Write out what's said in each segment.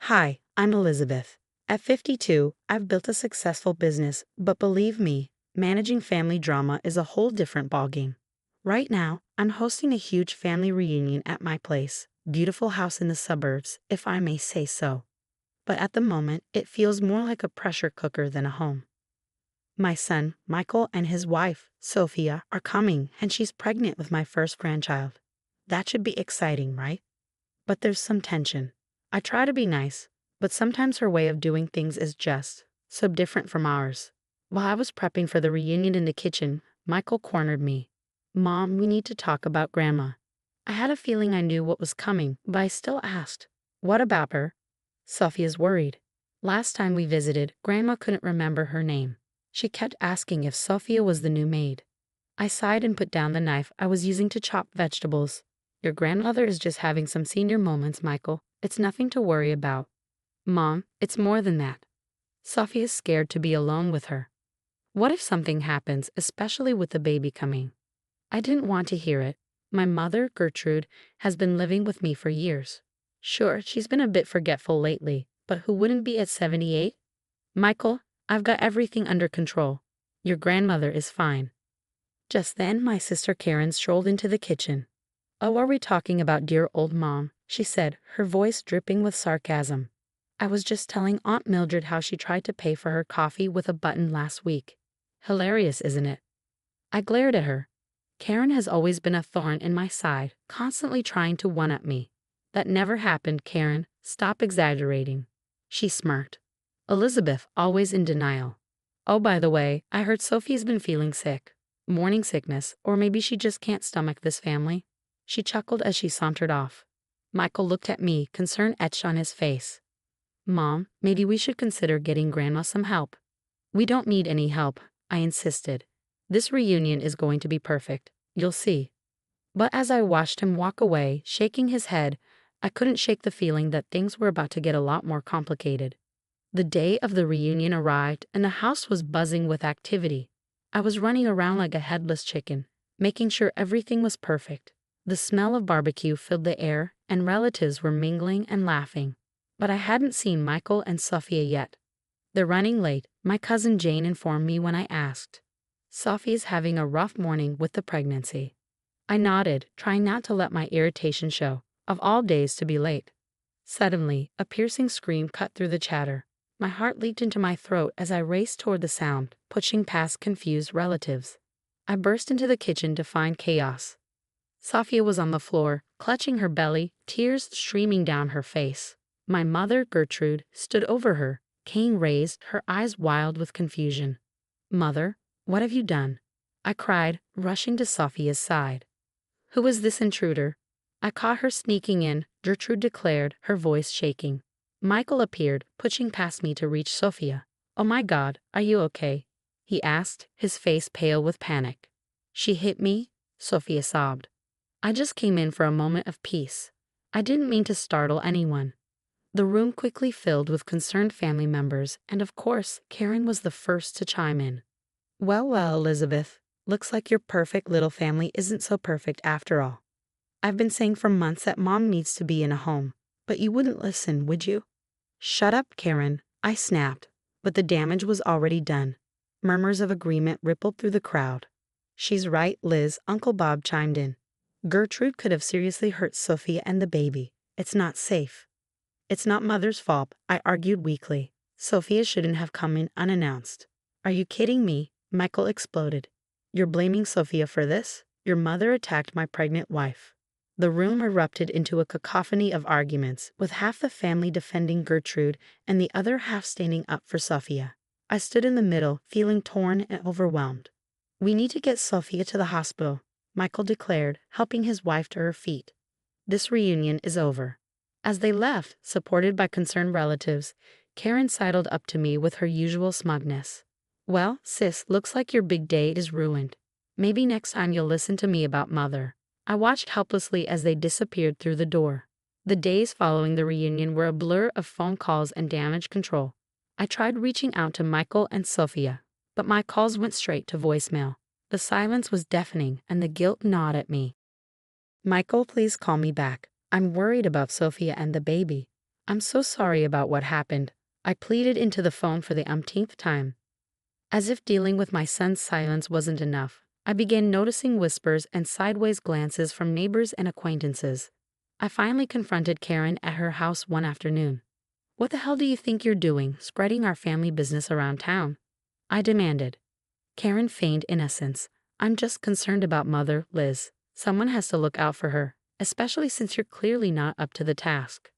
Hi, I'm Elizabeth. At 52, I've built a successful business, but believe me, managing family drama is a whole different ballgame. Right now, I'm hosting a huge family reunion at my place, beautiful house in the suburbs, if I may say so. But at the moment, it feels more like a pressure cooker than a home. My son, Michael, and his wife, Sophia, are coming, and she's pregnant with my first grandchild. That should be exciting, right? But there's some tension. I try to be nice, but sometimes her way of doing things is just so different from ours. While I was prepping for the reunion in the kitchen, Michael cornered me. Mom, we need to talk about Grandma. I had a feeling I knew what was coming, but I still asked, what about her? Sophia's worried. Last time we visited, Grandma couldn't remember her name. She kept asking if Sophia was the new maid. I sighed and put down the knife I was using to chop vegetables. Your grandmother is just having some senior moments, Michael. It's nothing to worry about. Mom, it's more than that. Sophia's scared to be alone with her. What if something happens, especially with the baby coming? I didn't want to hear it. My mother, Gertrude, has been living with me for years. Sure, she's been a bit forgetful lately, but who wouldn't be at 78? Michael, I've got everything under control. Your grandmother is fine. Just then, my sister Karen strolled into the kitchen. Oh, are we talking about dear old Mom? She said, her voice dripping with sarcasm. I was just telling Aunt Mildred how she tried to pay for her coffee with a button last week. Hilarious, isn't it? I glared at her. Karen has always been a thorn in my side, constantly trying to one-up me. That never happened, Karen. Stop exaggerating. She smirked. Elizabeth, always in denial. Oh, by the way, I heard Sophie's been feeling sick. Morning sickness, or maybe she just can't stomach this family. She chuckled as she sauntered off. Michael looked at me, concern etched on his face. Mom, maybe we should consider getting Grandma some help. We don't need any help, I insisted. This reunion is going to be perfect. You'll see. But as I watched him walk away, shaking his head, I couldn't shake the feeling that things were about to get a lot more complicated. The day of the reunion arrived, and the house was buzzing with activity. I was running around like a headless chicken, making sure everything was perfect. The smell of barbecue filled the air, and relatives were mingling and laughing. But I hadn't seen Michael and Sophia yet. They're running late, my cousin Jane informed me when I asked. Sophie's having a rough morning with the pregnancy. I nodded, trying not to let my irritation show. Of all days to be late. Suddenly, a piercing scream cut through the chatter. My heart leaped into my throat as I raced toward the sound, pushing past confused relatives. I burst into the kitchen to find chaos. Sophia was on the floor, clutching her belly, tears streaming down her face. My mother, Gertrude, stood over her, cane raised, her eyes wild with confusion. Mother, what have you done? I cried, rushing to Sophia's side. Who is this intruder? I caught her sneaking in, Gertrude declared, her voice shaking. Michael appeared, pushing past me to reach Sophia. Oh my God, are you okay? He asked, his face pale with panic. She hit me? Sophia sobbed. I just came in for a moment of peace. I didn't mean to startle anyone. The room quickly filled with concerned family members, and of course, Karen was the first to chime in. Well, Elizabeth, looks like your perfect little family isn't so perfect after all. I've been saying for months that Mom needs to be in a home, but you wouldn't listen, would you? Shut up, Karen, I snapped, but the damage was already done. Murmurs of agreement rippled through the crowd. She's right, Liz, Uncle Bob chimed in. Gertrude could have seriously hurt Sophia and the baby. It's not safe. It's not Mother's fault, I argued weakly. Sophia shouldn't have come in unannounced. Are you kidding me? Michael exploded. You're blaming Sophia for this? Your mother attacked my pregnant wife. The room erupted into a cacophony of arguments, with half the family defending Gertrude and the other half standing up for Sophia. I stood in the middle, feeling torn and overwhelmed. We need to get Sophia to the hospital, Michael declared, helping his wife to her feet. This reunion is over. As they left, supported by concerned relatives, Karen sidled up to me with her usual smugness. Well, sis, looks like your big day is ruined. Maybe next time you'll listen to me about Mother. I watched helplessly as they disappeared through the door. The days following the reunion were a blur of phone calls and damage control. I tried reaching out to Michael and Sophia, but my calls went straight to voicemail. The silence was deafening, and the guilt gnawed at me. Michael, please call me back. I'm worried about Sophia and the baby. I'm so sorry about what happened. I pleaded into the phone for the umpteenth time. As if dealing with my son's silence wasn't enough, I began noticing whispers and sideways glances from neighbors and acquaintances. I finally confronted Karen at her house one afternoon. "What the hell do you think you're doing, spreading our family business around town?" I demanded. Karen feigned innocence. "I'm just concerned about Mother, Liz. Someone has to look out for her, especially since you're clearly not up to the task."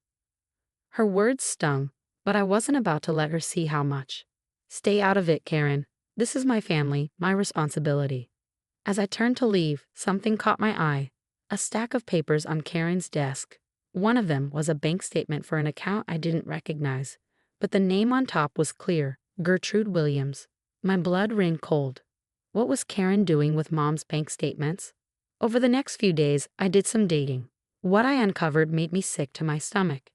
Her words stung, but I wasn't about to let her see how much. "Stay out of it, Karen. This is my family, my responsibility." As I turned to leave, something caught my eye. A stack of papers on Karen's desk. One of them was a bank statement for an account I didn't recognize, but the name on top was clear: Gertrude Williams. My blood ran cold. What was Karen doing with Mom's bank statements? Over the next few days, I did some digging. What I uncovered made me sick to my stomach.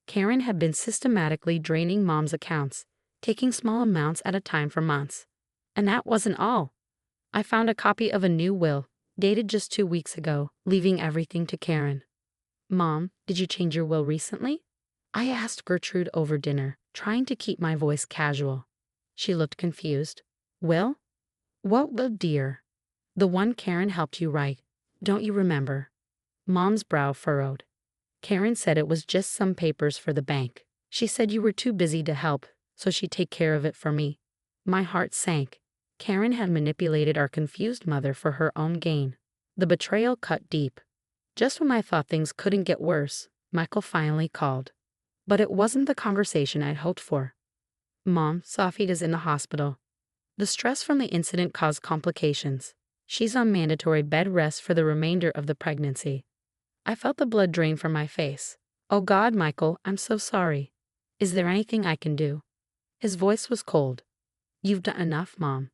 Karen had been systematically draining Mom's accounts, taking small amounts at a time for months. And that wasn't all. I found a copy of a new will, dated just 2 weeks ago, leaving everything to Karen. "Mom, did you change your will recently?" I asked Gertrude over dinner, trying to keep my voice casual. She looked confused. "Will? What will, dear?" "The one Karen helped you write. Don't you remember?" Mom's brow furrowed. "Karen said it was just some papers for the bank. She said you were too busy to help, so she'd take care of it for me." My heart sank. Karen had manipulated our confused mother for her own gain. The betrayal cut deep. Just when I thought things couldn't get worse, Michael finally called. But it wasn't the conversation I'd hoped for. "Mom, Safita's in the hospital. The stress from the incident caused complications. She's on mandatory bed rest for the remainder of the pregnancy." I felt the blood drain from my face. "Oh God, Michael, I'm so sorry. Is there anything I can do?" His voice was cold. "You've done enough, Mom.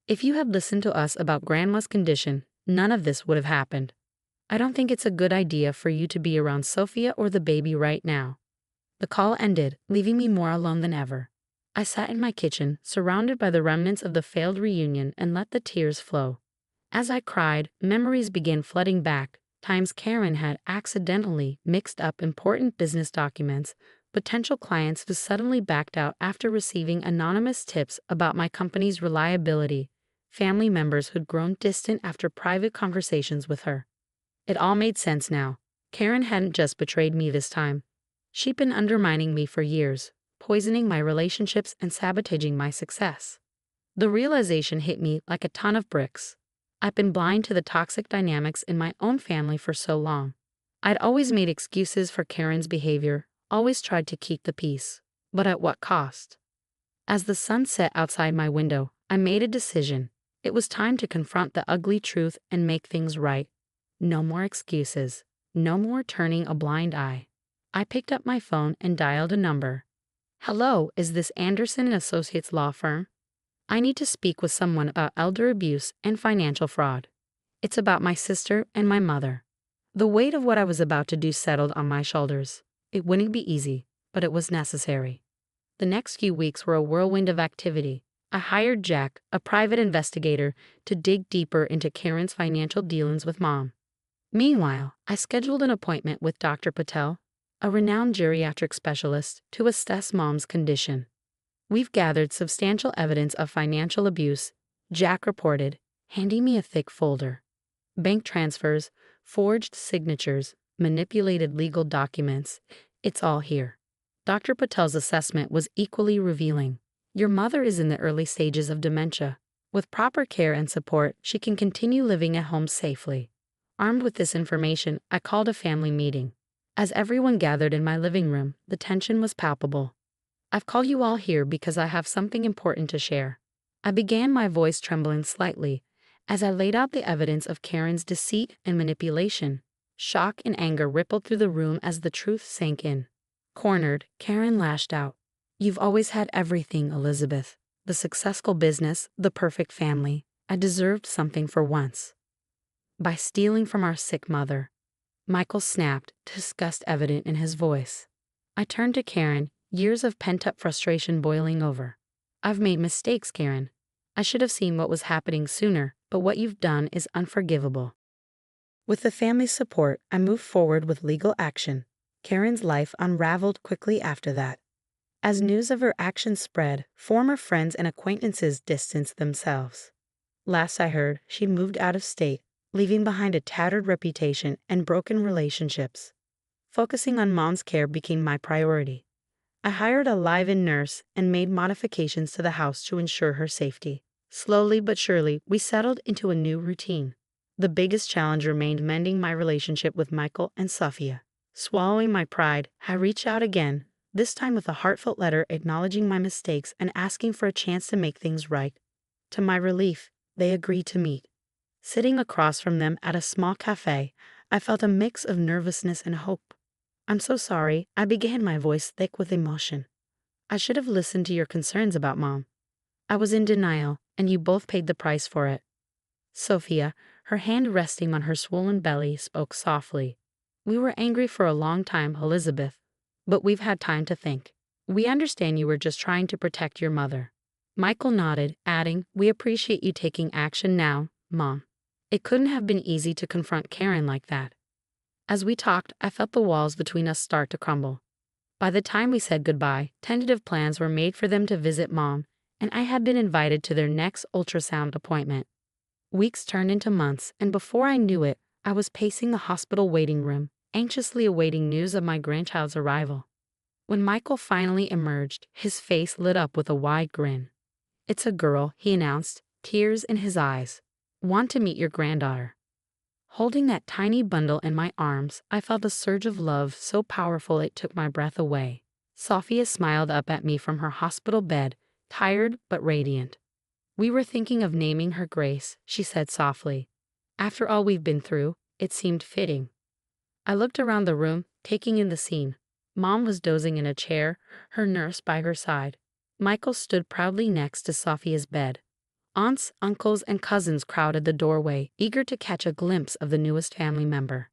If you had listened to us about Grandma's condition, none of this would have happened. I don't think it's a good idea for you to be around Sophia or the baby right now." The call ended, leaving me more alone than ever. I sat in my kitchen, surrounded by the remnants of the failed reunion, and let the tears flow. As I cried, memories began flooding back, times Karen had accidentally mixed up important business documents, potential clients who suddenly backed out after receiving anonymous tips about my company's reliability, family members who'd grown distant after private conversations with her. It all made sense now. Karen hadn't just betrayed me this time. She'd been undermining me for years, poisoning my relationships and sabotaging my success. The realization hit me like a ton of bricks. I'd been blind to the toxic dynamics in my own family for so long. I'd always made excuses for Karen's behavior, always tried to keep the peace. But at what cost? As the sun set outside my window, I made a decision. It was time to confront the ugly truth and make things right. No more excuses. No more turning a blind eye. I picked up my phone and dialed a number. "Hello, is this Anderson and Associates law firm? I need to speak with someone about elder abuse and financial fraud. It's about my sister and my mother." The weight of what I was about to do settled on my shoulders. It wouldn't be easy, but it was necessary. The next few weeks were a whirlwind of activity. I hired Jack, a private investigator, to dig deeper into Karen's financial dealings with Mom. Meanwhile, I scheduled an appointment with Dr. Patel, a renowned geriatric specialist, to assess Mom's condition. "We've gathered substantial evidence of financial abuse," Jack reported, handing me a thick folder. "Bank transfers, forged signatures, manipulated legal documents. It's all here." Dr. Patel's assessment was equally revealing. "Your mother is in the early stages of dementia. With proper care and support, she can continue living at home safely." Armed with this information, I called a family meeting. As everyone gathered in my living room, the tension was palpable. "I've called you all here because I have something important to share." I began, my voice trembling slightly, as I laid out the evidence of Karen's deceit and manipulation. Shock and anger rippled through the room as the truth sank in. Cornered, Karen lashed out. "You've always had everything, Elizabeth. The successful business, the perfect family. I deserved something for once. By stealing from our sick mother." Michael snapped, disgust evident in his voice. I turned to Karen, years of pent-up frustration boiling over. "I've made mistakes, Karen. I should have seen what was happening sooner, but what you've done is unforgivable." With the family's support, I moved forward with legal action. Karen's life unraveled quickly after that. As news of her actions spread, former friends and acquaintances distanced themselves. Last I heard, she'd moved out of state, leaving behind a tattered reputation and broken relationships. Focusing on Mom's care became my priority. I hired a live-in nurse and made modifications to the house to ensure her safety. Slowly but surely, we settled into a new routine. The biggest challenge remained mending my relationship with Michael and Sophia. Swallowing my pride, I reached out again, this time with a heartfelt letter acknowledging my mistakes and asking for a chance to make things right. To my relief, they agreed to meet. Sitting across from them at a small cafe, I felt a mix of nervousness and hope. "I'm so sorry," I began, my voice thick with emotion. "I should have listened to your concerns about Mom. I was in denial, and you both paid the price for it." Sophia, her hand resting on her swollen belly, spoke softly. "We were angry for a long time, Elizabeth, but we've had time to think. We understand you were just trying to protect your mother." Michael nodded, adding, "We appreciate you taking action now, Mom. It couldn't have been easy to confront Karen like that." As we talked, I felt the walls between us start to crumble. By the time we said goodbye, tentative plans were made for them to visit Mom, and I had been invited to their next ultrasound appointment. Weeks turned into months, and before I knew it, I was pacing the hospital waiting room, anxiously awaiting news of my grandchild's arrival. When Michael finally emerged, his face lit up with a wide grin. "It's a girl," he announced, tears in his eyes. "Want to meet your granddaughter." Holding that tiny bundle in my arms, I felt a surge of love so powerful it took my breath away. Sophia smiled up at me from her hospital bed, tired but radiant. "We were thinking of naming her Grace," she said softly. "After all we've been through, it seemed fitting." I looked around the room, taking in the scene. Mom was dozing in a chair, her nurse by her side. Michael stood proudly next to Sophia's bed. Aunts, uncles, and cousins crowded the doorway, eager to catch a glimpse of the newest family member.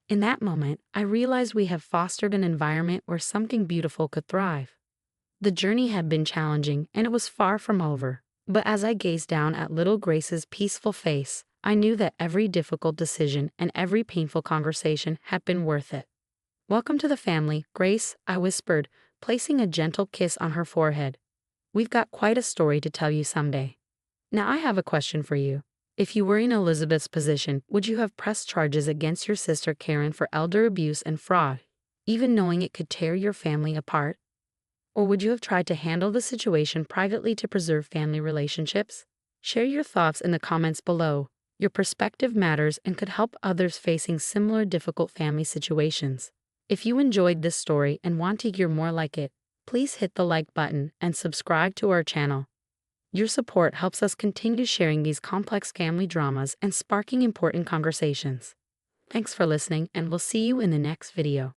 In that moment, I realized we had fostered an environment where something beautiful could thrive. The journey had been challenging, and it was far from over. But as I gazed down at little Grace's peaceful face, I knew that every difficult decision and every painful conversation had been worth it. "Welcome to the family, Grace," I whispered, placing a gentle kiss on her forehead. "We've got quite a story to tell you someday." Now I have a question for you. If you were in Elizabeth's position, would you have pressed charges against your sister Karen for elder abuse and fraud, even knowing it could tear your family apart? Or would you have tried to handle the situation privately to preserve family relationships? Share your thoughts in the comments below. Your perspective matters and could help others facing similar difficult family situations. If you enjoyed this story and want to hear more like it, please hit the like button and subscribe to our channel. Your support helps us continue sharing these complex family dramas and sparking important conversations. Thanks for listening, and we'll see you in the next video.